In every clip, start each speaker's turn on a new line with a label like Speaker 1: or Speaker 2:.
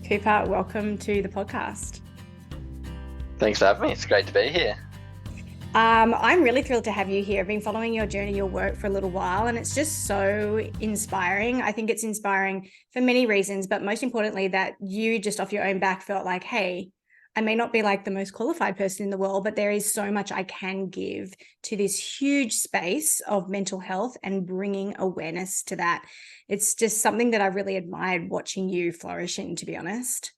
Speaker 1: Cooper, welcome to the podcast.
Speaker 2: Thanks for having me. It's great to be here.
Speaker 1: I'm really thrilled to have you here. I've been following your journey, your work for a little while, and it's just so inspiring. I think it's inspiring for many reasons, but most importantly, that you just off your own back felt like, hey, I may not be like the most qualified person in the world, but there is so much I can give to this huge space of mental health and bringing awareness to that. It's just something that I really admired watching you flourish in, to be honest.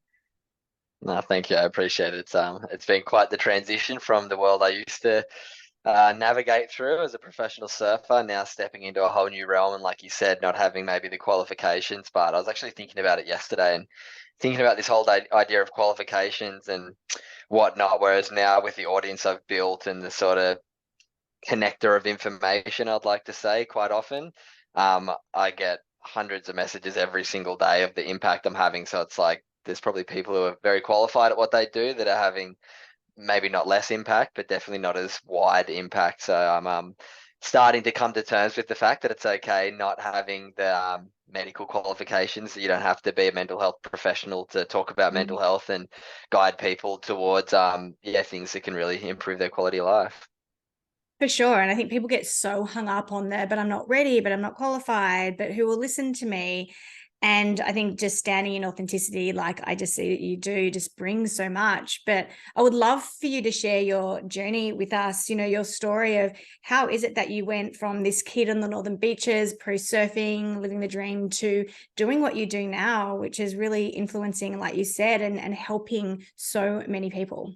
Speaker 2: No, thank you. I appreciate it. It's been quite the transition from the world I used to navigate through as a professional surfer, now stepping into a whole new realm. And like you said, not having maybe the qualifications, but I was actually thinking about it yesterday and thinking about this whole idea of qualifications and whatnot. Whereas now with the audience I've built and the sort of connector of information, I'd like to say quite often, I get hundreds of messages every single day of the impact I'm having. So it's like there's probably people who are very qualified at what they do that are having maybe not less impact, but definitely not as wide impact. So I'm starting to come to terms with the fact that it's okay not having the medical qualifications. You don't have to be a mental health professional to talk about mental health and guide people towards things that can really improve their quality of life.
Speaker 1: For sure. And I think people get so hung up on the, but I'm not ready, but I'm not qualified, but who will listen to me? And I think just standing in authenticity, like I just see that you do, just brings so much. But I would love for you to share your journey with us, your story of how is it that you went from this kid on the northern beaches, pro surfing, living the dream, to doing what you do now, which is really influencing, like you said, and helping so many people.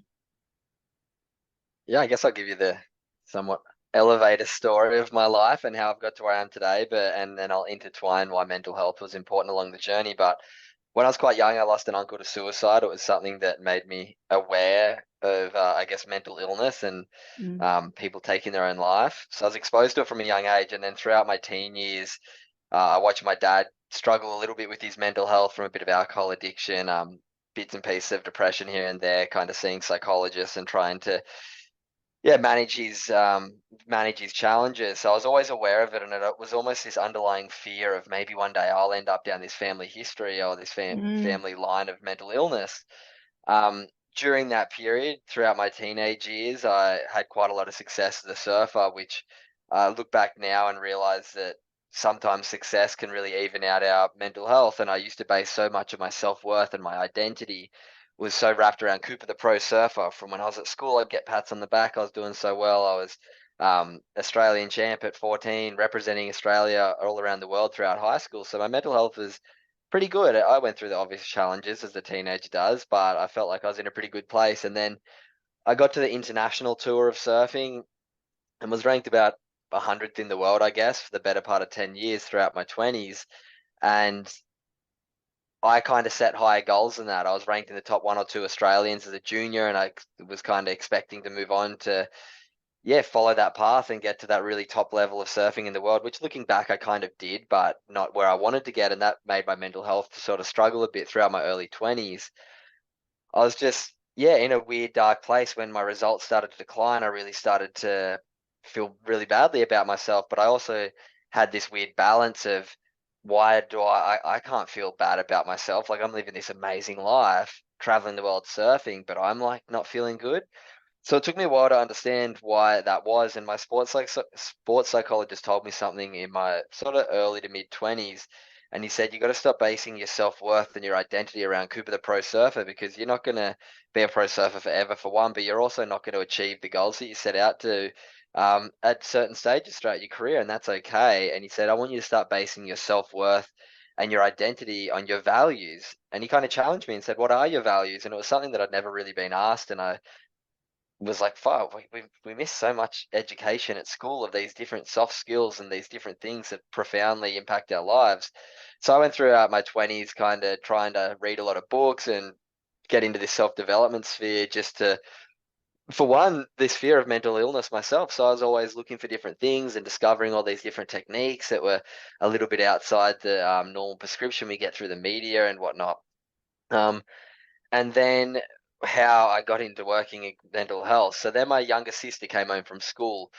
Speaker 2: Yeah, I guess I'll give you the somewhat elevator story of my life and how I've got to where I am today, and then I'll intertwine why mental health was important along the journey. But when I was quite young, I lost an uncle to suicide. It was something that made me aware of, I guess, mental illness and
Speaker 1: Mm.
Speaker 2: people taking their own life. So I was exposed to it from a young age, and then throughout my teen years, I watched my dad struggle a little bit with his mental health from a bit of alcohol addiction, bits and pieces of depression here and there, kind of seeing psychologists and trying to manage his challenges. So I was always aware of it, and it was almost this underlying fear of maybe one day I'll end up down this family history or this
Speaker 1: Mm.
Speaker 2: family line of mental illness. Um, During that period, throughout my teenage years, I had quite a lot of success as a surfer, which I look back now and realize that sometimes success can really even out our mental health. And I used to base so much of my self worth and my identity was so wrapped around Cooper the pro surfer. From when I was at school, I'd get pats on the back. I was doing so well. I was Australian champ at 14, representing Australia all around the world throughout high school. So my mental health was pretty good. I went through the obvious challenges as a teenager does, but I felt like I was in a pretty good place. And then I got to the international tour of surfing and was ranked about 100th in the world, I guess, for the better part of 10 years throughout my 20s. And I kind of set higher goals than that. I was ranked in the top one or two Australians as a junior, and I was kind of expecting to move on to, follow that path and get to that really top level of surfing in the world, which looking back, I kind of did, but not where I wanted to get. And that made my mental health sort of struggle a bit throughout my early 20s. I was just, in a weird, dark place when my results started to decline. I really started to feel really badly about myself, but I also had this weird balance of why do I can't feel bad about myself. Like I'm living this amazing life, traveling the world surfing, but I'm like not feeling good. So it took me a while to understand why that was, and my sports psychologist told me something in my sort of early to mid 20s, and he said you got to stop basing your self worth and your identity around Cooper the pro surfer because you're not going to be a pro surfer forever for one, but you're also not going to achieve the goals that you set out to at certain stages throughout your career, and that's okay. And he said I want you to start basing your self worth and your identity on your values. And he kind of challenged me and said, "What are your values?" And it was something that I'd never really been asked, and I was like, fuck, we miss so much education at school of these different soft skills and these different things that profoundly impact our lives. So I went throughout my 20s kind of trying to read a lot of books and get into this self-development sphere just to, for one, this fear of mental illness myself. So I was always looking for different things and discovering all these different techniques that were a little bit outside the normal prescription we get through the media and whatnot. Um, and then how I got into working in mental health. So then my younger sister came home from school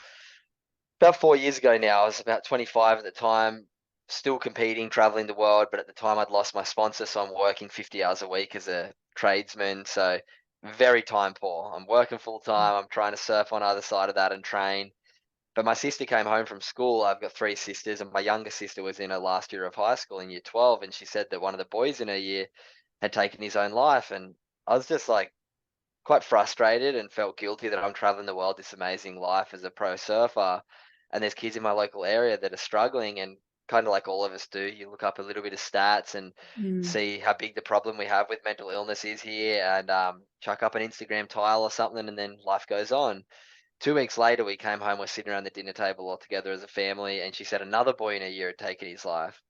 Speaker 2: about 4 years ago now. I was about 25 at the time, still competing, traveling the world, but at the time I'd lost my sponsor, so I'm working 50 hours a week as a tradesman. So very time poor. I'm working full time. I'm trying to surf on either side of that and train. But my sister came home from school. I've got three sisters, and my younger sister was in her last year of high school in year 12. And she said that one of the boys in her year had taken his own life. And I was just like quite frustrated and felt guilty that I'm traveling the world this amazing life as a pro surfer. And there's kids in my local area that are struggling. And kind of like all of us do, you look up a little bit of stats and
Speaker 1: Mm.
Speaker 2: see how big the problem we have with mental illness is here, and chuck up an Instagram tile or something, and then life goes on. 2 weeks later, we came home, we're sitting around the dinner table all together as a family, and she said another boy in a year had taken his life.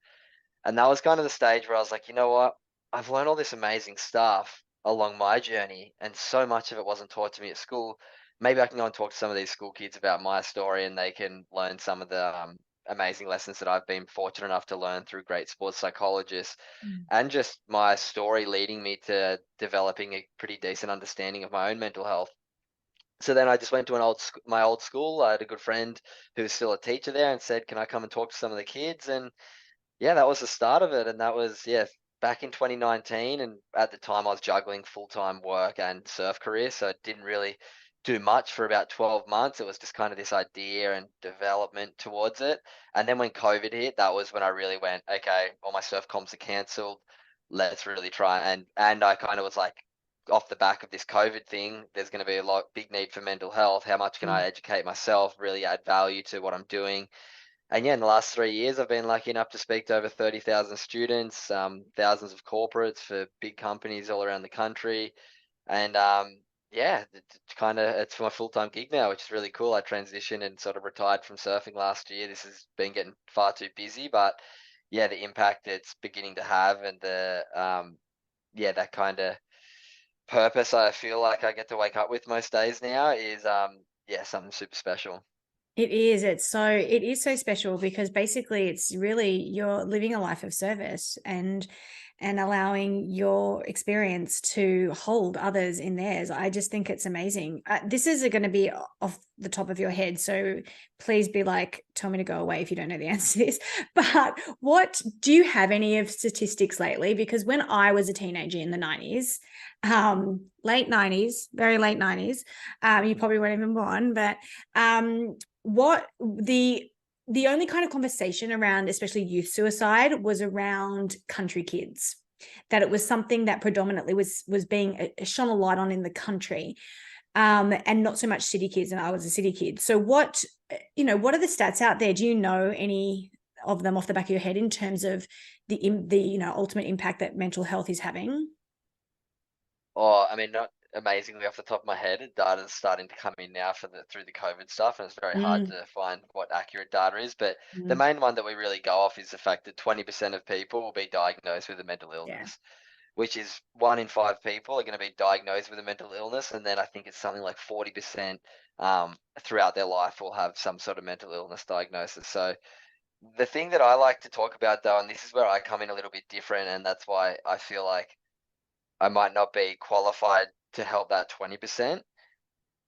Speaker 2: And that was kind of the stage where I was like, you know what? I've learned all this amazing stuff along my journey, and so much of it wasn't taught to me at school. Maybe I can go and talk to some of these school kids about my story, and they can learn some of the amazing lessons that I've been fortunate enough to learn through great sports psychologists,
Speaker 1: Mm.
Speaker 2: and just my story leading me to developing a pretty decent understanding of my own mental health. So then I just went to my old school. I had a good friend who was still a teacher there, and said, "Can I come and talk to some of the kids?" And yeah, that was the start of it, and that was, yeah, back in 2019, and at the time I was juggling full-time work and surf career, so I didn't really do much for about 12 months. It was just kind of this idea and development towards it. And then when COVID hit, that was when I really went, okay, all my surf comps are cancelled. Let's really try. And I kind of was like, off the back of this COVID thing, there's going to be a big need for mental health. How much can I
Speaker 1: Mm.
Speaker 2: educate myself, really add value to what I'm doing? And yeah, in the last 3 years, I've been lucky enough to speak to over 30,000 students, thousands of corporates for big companies all around the country. And yeah, it's kind of it's my full time gig now, which is really cool. I transitioned and sort of retired from surfing last year. This has been getting far too busy, but yeah, the impact it's beginning to have, and the yeah, that kind of purpose I feel like I get to wake up with most days now is yeah, something super special.
Speaker 1: It is. It is so special because basically it's really you're living a life of service and allowing your experience to hold others in theirs. I just think it's amazing. This is going to be off the top of your head, so please be like, tell me to go away if you don't know the answer to this. But what do you have any of statistics lately? Because when I was a teenager in the 90s, late 90s, very late 90s, you probably weren't even born, but what the only kind of conversation around especially youth suicide was around country kids, that it was something that predominantly was being shone a light on in the country, and not so much city kids, and I was a city kid. So what, what are the stats out there? Do you know any of them off the back of your head in terms of the ultimate impact that mental health is having?
Speaker 2: Oh, I mean, not amazingly off the top of my head, data's starting to come in now through the COVID stuff, and it's very hard
Speaker 1: Mm,
Speaker 2: to find what accurate data is. But the
Speaker 1: mm,
Speaker 2: main one that we really go off is the fact that 20% of people will be diagnosed with a mental
Speaker 1: yeah.
Speaker 2: illness, which is 1 in 5 people are going to be diagnosed with a mental illness, and then I think it's something like 40% throughout their life will have some sort of mental illness diagnosis. So the thing that I like to talk about, though, and this is where I come in a little bit different, and that's why I feel like I might not be qualified to help that 20%,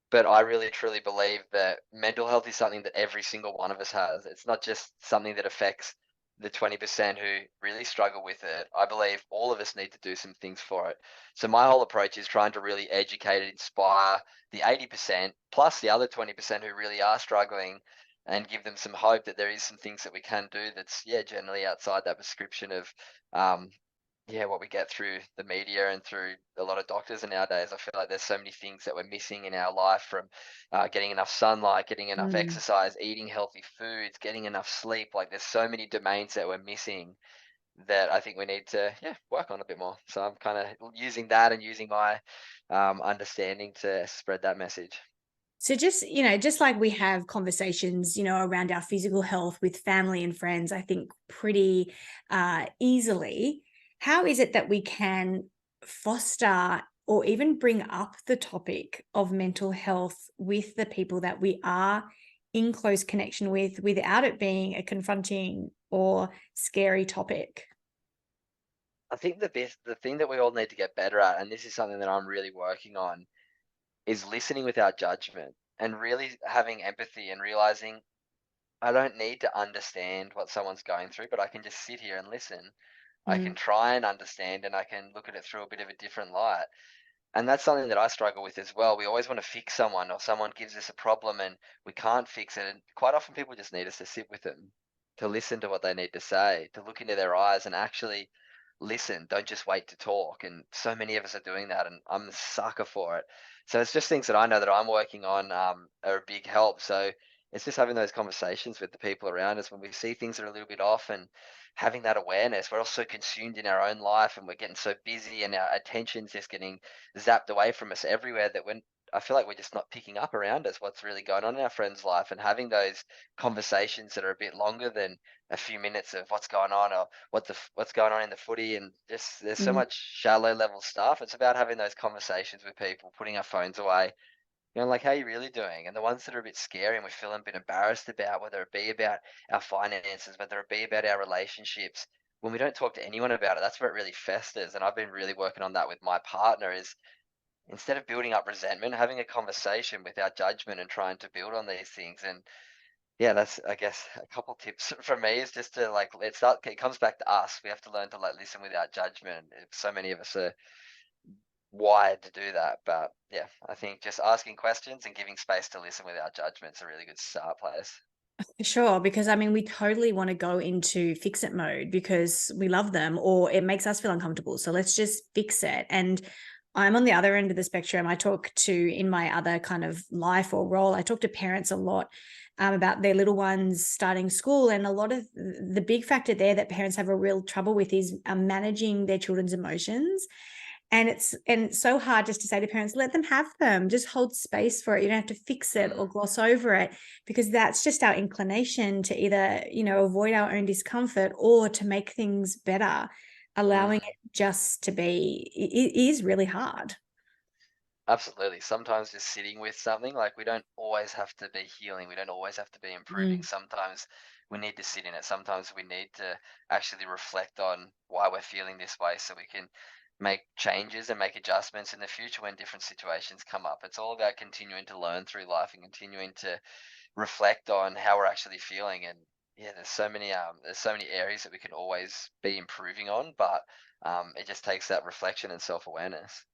Speaker 2: but I really truly believe that mental health is something that every single one of us has. It's not just something that affects the 20% who really struggle with it. I believe all of us need to do some things for it. So my whole approach is trying to really educate and inspire the 80% plus the other 20% who really are struggling, and give them some hope that there is some things that we can do that's, yeah, generally outside that prescription of um, yeah, what we get through the media and through a lot of doctors. And nowadays, I feel like there's so many things that we're missing in our life, from getting enough sunlight, getting enough
Speaker 1: Mm.
Speaker 2: exercise, eating healthy foods, getting enough sleep. Like there's so many domains that we're missing that I think we need to, yeah, work on a bit more. So I'm kind of using that and using my understanding to spread that message.
Speaker 1: So just, just like we have conversations, around our physical health with family and friends, I think pretty easily, how is it that we can foster or even bring up the topic of mental health with the people that we are in close connection with without it being a confronting or scary topic?
Speaker 2: I think the thing that we all need to get better at, and this is something that I'm really working on, is listening without judgment and really having empathy and realizing I don't need to understand what someone's going through, but I can just sit here and listen. I can
Speaker 1: Mm,
Speaker 2: try and understand, and I can look at it through a bit of a different light. And that's something that I struggle with as well. We always want to fix someone, or someone gives us a problem and we can't fix it. And quite often people just need us to sit with them, to listen to what they need to say, to look into their eyes and actually listen. Don't just wait to talk. And so many of us are doing that, and I'm the sucker for it. So it's just things that I know that I'm working on, are a big help. So it's just having those conversations with the people around us when we see things that are a little bit off, and having that awareness. We're all so consumed in our own life, and we're getting so busy, and our attention's just getting zapped away from us everywhere, that when I feel like we're just not picking up around us what's really going on in our friend's life, and having those conversations that are a bit longer than a few minutes of what's going on, or what's going on in the footy, and just there's so
Speaker 1: mm.
Speaker 2: much shallow level stuff. It's about having those conversations with people, putting our phones away, like, how you really doing? And the ones that are a bit scary and we feel a bit embarrassed about, whether it be about our finances, whether it be about our relationships, when we don't talk to anyone about it, that's where it really festers. And I've been really working on that with my partner, is instead of building up resentment, having a conversation without judgment and trying to build on these things. And yeah, that's, I guess, a couple tips from me, is just to like, it comes back to us. We have to learn to like listen without judgment. So many of us are wired to do that. But yeah, I think just asking questions and giving space to listen without judgment is a really good start place.
Speaker 1: For sure, because I mean, we totally want to go into fix it mode because we love them or it makes us feel uncomfortable. So let's just fix it. And I'm on the other end of the spectrum. I talk to, in my other kind of life or role, I talk to parents a lot about their little ones starting school. And a lot of the big factor there that parents have a real trouble with is managing their children's emotions. And it's so hard just to say to parents, let them have them, just hold space for it. You don't have to fix it or
Speaker 2: Mm,
Speaker 1: gloss over it, because that's just our inclination to either, avoid our own discomfort or to make things better. Allowing
Speaker 2: mm.
Speaker 1: it just to be, it is really hard.
Speaker 2: Absolutely. Sometimes just sitting with something, like we don't always have to be healing. We don't always have to be improving.
Speaker 1: Mm,
Speaker 2: Sometimes we need to sit in it. Sometimes we need to actually reflect on why we're feeling this way, so we can make changes and make adjustments in the future when different situations come up. It's all about continuing to learn through life and continuing to reflect on how we're actually feeling. And yeah, there's so many areas that we can always be improving on, but it just takes that reflection and self-awareness.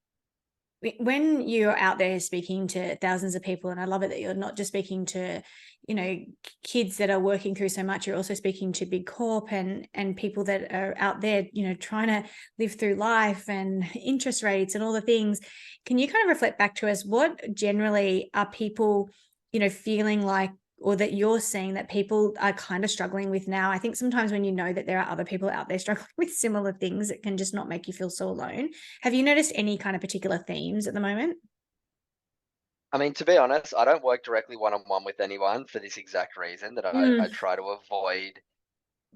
Speaker 1: when you're out there speaking to thousands of people, and I love it that you're not just speaking to, kids that are working through so much, you're also speaking to big corp and people that are out there, trying to live through life and interest rates and all the things. Can you kind of reflect back to us, what generally are people, feeling like, or that you're seeing that people are kind of struggling with now? I think sometimes when you know that there are other people out there struggling with similar things, it can just not make you feel so alone. Have you noticed any kind of particular themes at the moment?
Speaker 2: I mean, to be honest, I don't work directly one on one with anyone for this exact reason, that I
Speaker 1: Mm,
Speaker 2: try to avoid,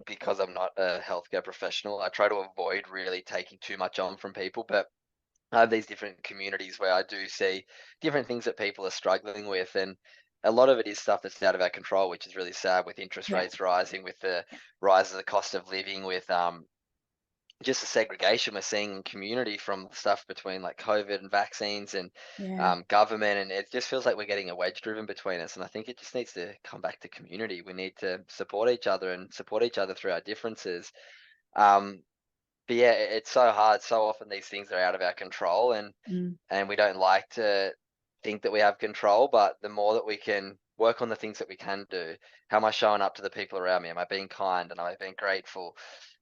Speaker 2: because I'm not a healthcare professional, I try to avoid really taking too much on from people. But I have these different communities where I do see different things that people are struggling with. And a lot of it is stuff that's out of our control, which is really sad, with interest
Speaker 1: yeah,
Speaker 2: rates rising, with the rise of the cost of living, with just the segregation we're seeing in community from stuff between like COVID and vaccines and
Speaker 1: yeah.
Speaker 2: government. And it just feels like we're getting a wedge driven between us. And I think it just needs to come back to community. We need to support each other and support each other through our differences. Um, but yeah, it's so hard. So often these things are out of our control,
Speaker 1: Mm,
Speaker 2: and we don't like to think that we have control. But the more that we can work on the things that we can do, how am I showing up to the people around me? Am I being kind? And am I being grateful?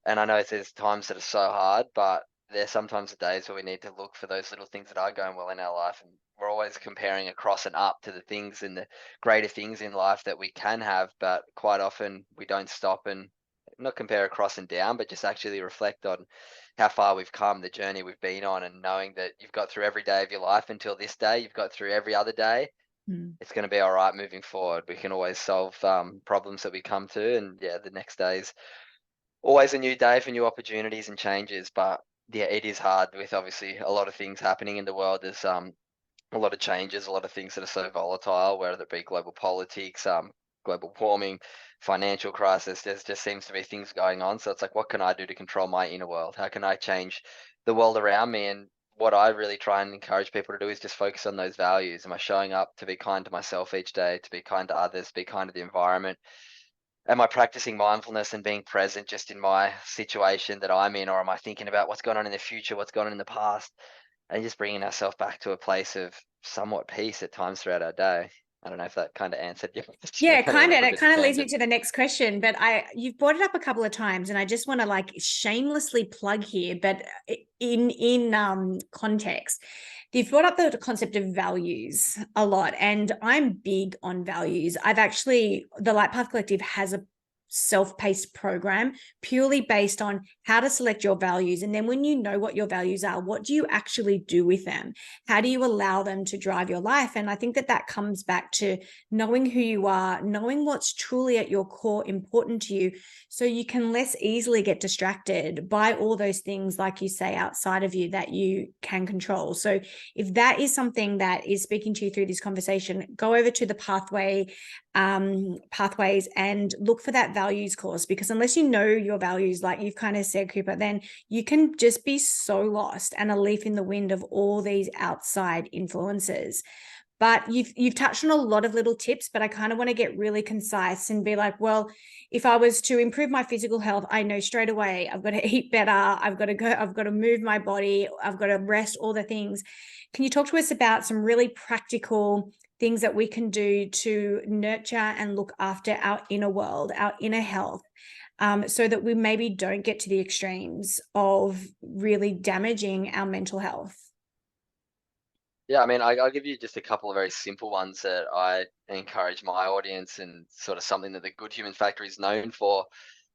Speaker 2: And I know there's times that are so hard, but there's sometimes the days where we need to look for those little things that are going well in our life. And we're always comparing across and up to the things and the greater things in life that we can have, but quite often we don't stop and not compare across and down, but just actually reflect on how far we've come, the journey we've been on, and knowing that you've got through every day of your life until this day, you've got through every other day.
Speaker 1: mm.
Speaker 2: It's going to be all right moving forward. We can always solve problems that we come to, and yeah, the next day's always a new day for new opportunities and changes. But yeah, it is hard with obviously a lot of things happening in the world. There's a lot of changes, a lot of things that are so volatile, whether it be global politics, global warming, financial crisis. There just seems to be things going on. So it's like, what can I do to control my inner world? How can I change the world around me? And what I really try and encourage people to do is just focus on those values. Am I showing up to be kind to myself each day, to be kind to others, be kind to the environment? am I practicing mindfulness and being present just in my situation that I'm in, or am I thinking about what's going on in the future, what's gone on in the past, and just bringing ourselves back to a place of somewhat peace at times throughout our day. I don't know if that kind of answered your question.
Speaker 1: Yeah,
Speaker 2: I went on a
Speaker 1: kind of.
Speaker 2: little
Speaker 1: And it
Speaker 2: bit of
Speaker 1: kind of leads me
Speaker 2: tangent.
Speaker 1: to the next question, but you've brought it up a couple of times, and I just want to like shamelessly plug here, but in context, you've brought up the concept of values a lot, and I'm big on values. The Light Path Collective has a self-paced program purely based on how to select your values, and then when you know what your values are, what do you actually do with them? How do you allow them to drive your life? And I think that that comes back to knowing who you are, knowing what's truly at your core important to you, so you can less easily get distracted by all those things, like you say, outside of you that you can control. So if that is something that is speaking to you through this conversation, go over to the pathways and look for that values course, because unless you know your values, like you've kind of said, Cooper, then you can just be so lost and a leaf in the wind of all these outside influences. But you've touched on a lot of little tips, but I kind of want to get really concise and be like, well, if I was to improve my physical health, I know straight away I've got to eat better, I've got to move my body, I've got to rest, all the things. Can you talk to us about some really practical things that we can do to nurture and look after our inner world, our inner health, so that we maybe don't get to the extremes of really damaging our mental health?
Speaker 2: Yeah, I mean, I'll give you just a couple of very simple ones that I encourage my audience, and sort of something that the Good Human Factory is known for.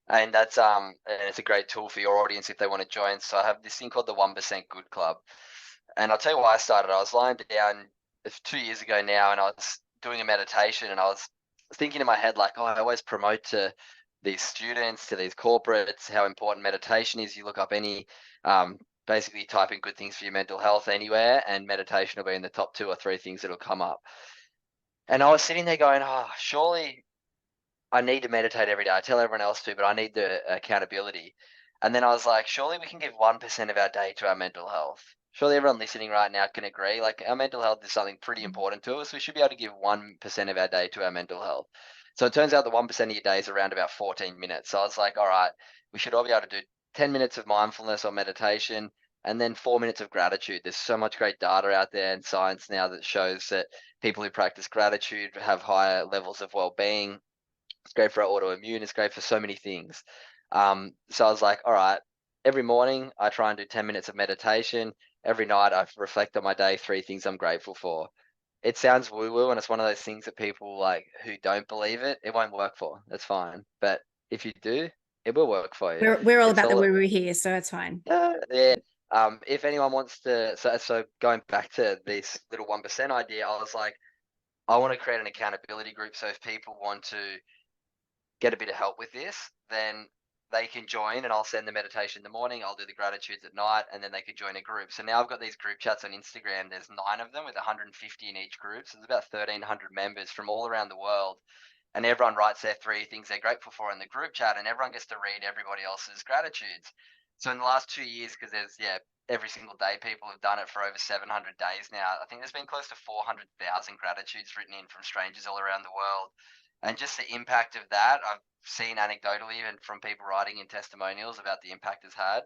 Speaker 2: And and it's a great tool for your audience if they want to join. So I have this thing called the 1% Good Club. And I'll tell you why I started. I was lying down 2 years ago now, and I was doing a meditation, and I was thinking in my head, like, oh, I always promote to these students, to these corporates, how important meditation is. You look up any, um, basically type in good things for your mental health anywhere, and meditation will be in the top 2 or 3 things that'll come up. And I was sitting there going, oh, surely I need to meditate every day. I tell everyone else to, but I need the accountability. And then I was like, surely we can give 1% of our day to our mental health. Surely everyone listening right now can agree. Like, our mental health is something pretty important to us. We should be able to give 1% of our day to our mental health. So it turns out that 1% of your day is around about 14 minutes. So I was like, all right, we should all be able to do 10 minutes of mindfulness or meditation, and then 4 minutes of gratitude. There's so much great data out there and science now that shows that people who practice gratitude have higher levels of well-being. It's great for our autoimmune. It's great for so many things. So I was like, all right, every morning I try and do 10 minutes of meditation. Every night I reflect on my day, 3 things I'm grateful for. It sounds woo woo, and it's one of those things that people like who don't believe it, it won't work for. That's fine. But if you do, it will work for you.
Speaker 1: We're all
Speaker 2: It's
Speaker 1: about the
Speaker 2: all,
Speaker 1: woo woo here, so it's fine.
Speaker 2: yeah. If anyone wants to, so going back to this little 1% idea, I was like, I want to create an accountability group. So if people want to get a bit of help with this, then they can join, and I'll send the meditation in the morning. I'll do the gratitudes at night, and then they can join a group. So now I've got these group chats on Instagram. There's 9 of them with 150 in each group. So there's about 1,300 members from all around the world. And everyone writes their 3 things they're grateful for in the group chat, and everyone gets to read everybody else's gratitudes. So in the last 2 years, because there's, yeah, every single day people have done it for over 700 days now. I think there's been close to 400,000 gratitudes written in from strangers all around the world. And just the impact of that, I've seen anecdotally, even from people writing in testimonials about the impact it's had.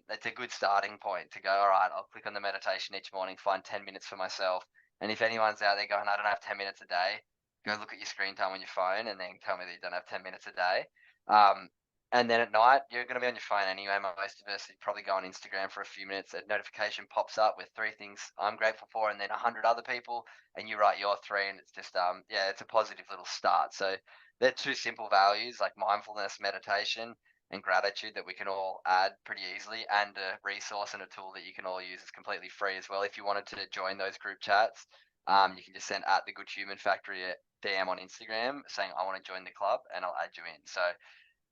Speaker 2: It's a good starting point to go, all right, I'll click on the meditation each morning, find 10 minutes for myself. And if anyone's out there going, I don't have 10 minutes a day, go look at your screen time on your phone and then tell me that you don't have 10 minutes a day. Um, and then at night, you're going to be on your phone anyway. Most of us, you probably go on Instagram for a few minutes. A notification pops up with 3 things I'm grateful for, and then 100 other people, and you write your 3, and it's just, yeah, it's a positive little start. So they're 2 simple values like mindfulness, meditation, and gratitude that we can all add pretty easily, and a resource and a tool that you can all use. It's completely free as well. If you wanted to join those group chats, you can just send at the Good Human Factory a DM on Instagram saying, I want to join the club, and I'll add you in. So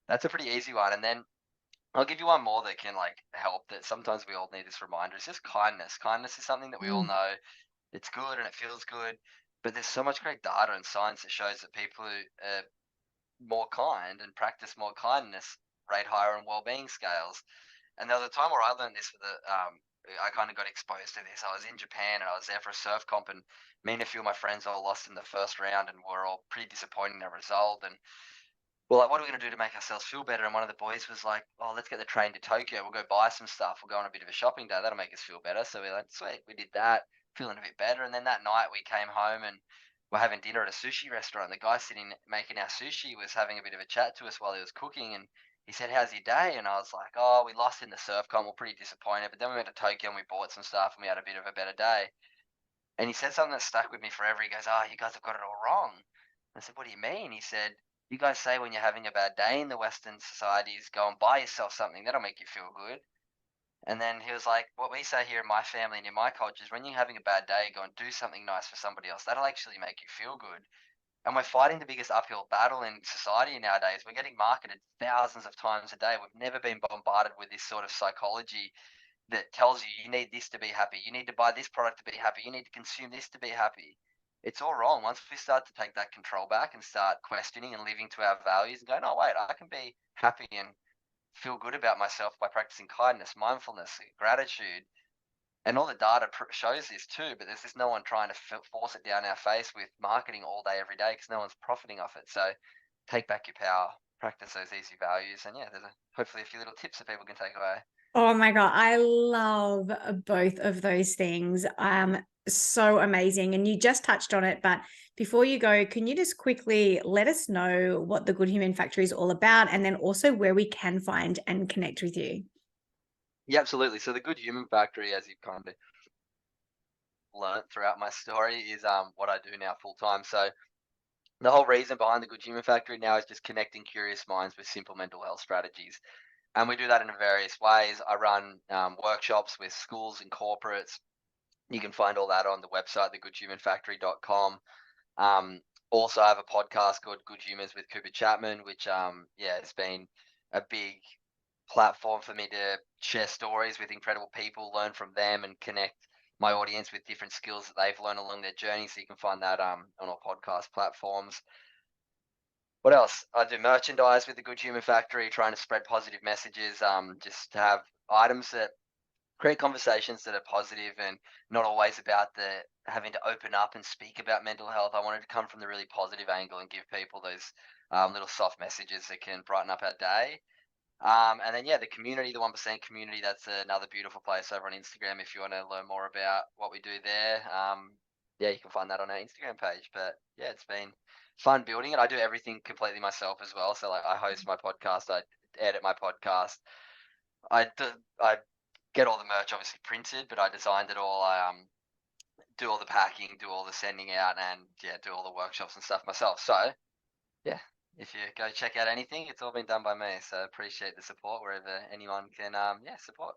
Speaker 2: that's a pretty easy one. And then I'll give you one more that can like help, that sometimes we all need this reminder. It's just kindness. Kindness is something that we all
Speaker 1: Mm.
Speaker 2: know. It's good and it feels good, but there's so much great data and science that shows that people who are more kind and practice more kindness rate higher on well-being scales. And there was a time where I learned this for the I kind of got exposed to this. I was in Japan and I was there for a surf comp, and me and a few of my friends all lost in the first round, and were all pretty disappointed in the result. And well, like, what are we going to do to make ourselves feel better? And one of the boys was like, oh, let's get the train to Tokyo. We'll go buy some stuff. We'll go on a bit of a shopping day. That'll make us feel better. So we're like, sweet. We did that, feeling a bit better. And then that night we came home and we're having dinner at a sushi restaurant. The guy sitting making our sushi was having a bit of a chat to us while he was cooking. And he said, how's your day? And I was like, oh, we lost in the surf com. We're pretty disappointed. But then we went to Tokyo and we bought some stuff and we had a bit of a better day. And he said something that stuck with me forever. He goes, oh, you guys have got it all wrong. I said, what do you mean? He said, you guys say when you're having a bad day in the Western societies, go and buy yourself something. That'll make you feel good. And then he was like, what we say here in my family and in my culture is when you're having a bad day, go and do something nice for somebody else. That'll actually make you feel good. And we're fighting the biggest uphill battle in society nowadays. We're getting marketed thousands of times a day. We've never been bombarded with this sort of psychology that tells you you need this to be happy. You need to buy this product to be happy. You need to consume this to be happy. It's all wrong. Once we start to take that control back and start questioning and living to our values and going, oh, wait, I can be happy and feel good about myself by practicing kindness, mindfulness, gratitude. And all the data shows this too, but there's just no one trying to force it down our face with marketing all day, every day, because no one's profiting off it. So take back your power, practice those easy values. And yeah, there's hopefully a few little tips that people can take away.
Speaker 1: Oh my God, I love both of those things. So amazing. And you just touched on it, but before you go, can you just quickly let us know what the Good Human Factory is all about, and then also where we can find and connect with you?
Speaker 2: Yeah, absolutely. So the Good Human Factory, as you've kind of learnt throughout my story, is what I do now full time. So the whole reason behind the Good Human Factory now is just connecting curious minds with simple mental health strategies. And we do that in various ways. I run workshops with schools and corporates. You can find all that on the website, thegoodhumanfactory.com. Also, I have a podcast called Good Humans with Cooper Chapman, which, yeah, it's been a big platform for me to share stories with incredible people, learn from them, and connect my audience with different skills that they've learned along their journey. So you can find that on all podcast platforms. What else? I do merchandise with the Good Human Factory, trying to spread positive messages. Just to have items that create conversations that are positive and not always about the having to open up and speak about mental health. I wanted to come from the really positive angle and give people those little soft messages that can brighten up our day. And then, yeah, the community, the 1% community, that's another beautiful place over on Instagram if you want to learn more about what we do there. Yeah, you can find that on our Instagram page. But yeah, it's been fun building it. I do everything completely myself as well. So, like, I host my podcast, I edit my podcast, I get all the merch obviously printed, but I designed it all. I do all the packing, do all the sending out, and yeah, do all the workshops and stuff myself. So yeah, if you go check out anything, it's all been done by me. So appreciate the support wherever anyone can yeah, support.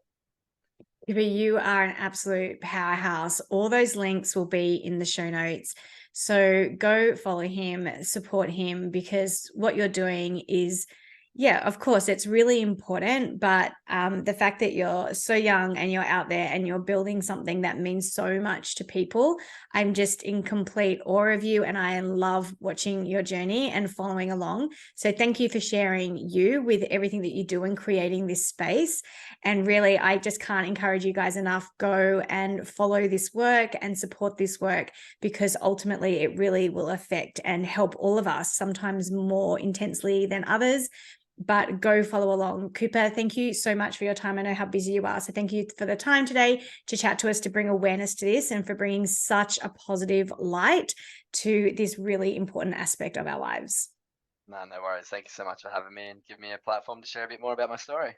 Speaker 1: But you are an absolute powerhouse. All those links will be in the show notes. So go follow him, support him, because what you're doing is, yeah, of course, it's really important. But the fact that you're so young and you're out there and you're building something that means so much to people, I'm just in complete awe of you. And I love watching your journey and following along. So thank you for sharing you with everything that you do and creating this space. And really, I just can't encourage you guys enough. Go and follow this work and support this work, because ultimately it really will affect and help all of us, sometimes more intensely than others. But go follow along. Cooper, thank you so much for your time. I know how busy you are. So thank you for the time today to chat to us, to bring awareness to this, and for bringing such a positive light to this really important aspect of our lives.
Speaker 2: No, no worries. Thank you so much for having me and giving me a platform to share a bit more about my story.